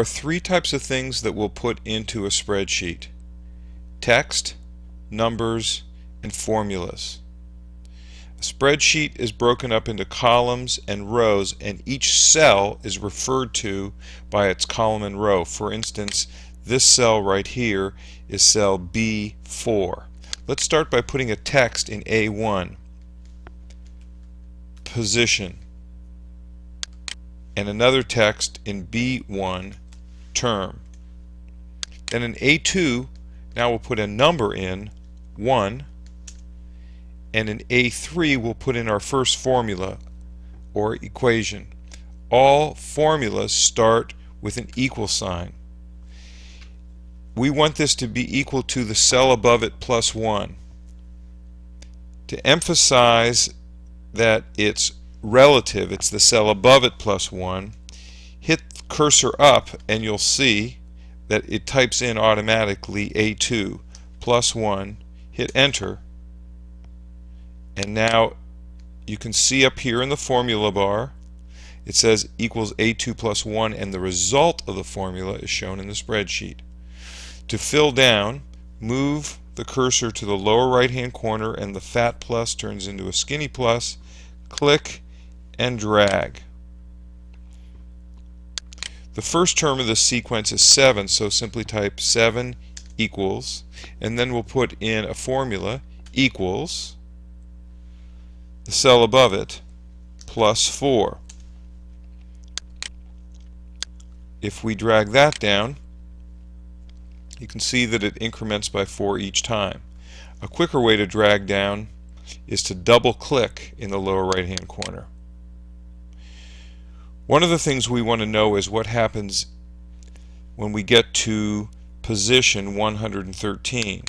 are three types of things that we'll put into a spreadsheet: text, numbers, and formulas. A spreadsheet is broken up into columns and rows, and each cell is referred to by its column and row. For instance, this cell right here is cell B4. Let's start by putting a text in A1, position, and another text in B1, term. Then in A2, now we'll put a number in, 1, and in A3 we'll put in our first formula or equation. All formulas start with an equal sign. We want this to be equal to the cell above it plus 1. To emphasize that it's relative, it's the cell above it plus 1, hit the cursor up and you'll see that it types in automatically A2 plus 1, hit enter, and now you can see up here in the formula bar it says equals A2 plus 1, and the result of the formula is shown in the spreadsheet. To fill down, move the cursor to the lower right hand corner and the fat plus turns into a skinny plus. Click and drag. The first term of this sequence is 7, so simply type 7 equals, and then we'll put in a formula, equals the cell above it plus 4. If we drag that down, you can see that it increments by 4 each time. A quicker way to drag down is to double click in the lower right hand corner. One of the things we want to know is what happens when we get to position 113.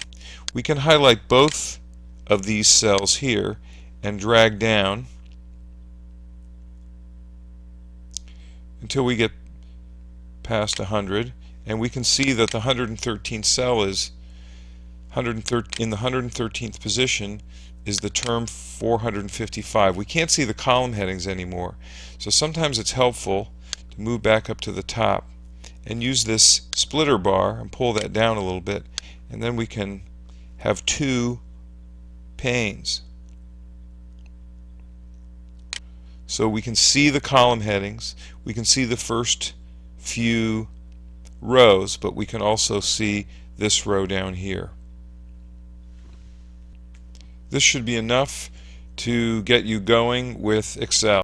We can highlight both of these cells here and drag down until we get past 100, and we can see that the 113th cell is in the 113th position is the term 455. We can't see the column headings anymore, so sometimes it's helpful to move back up to the top and use this splitter bar and pull that down a little bit, and then we can have two panes. So we can see the column headings, we can see the first few rows, but we can also see this row down here. This should be enough to get you going with Excel.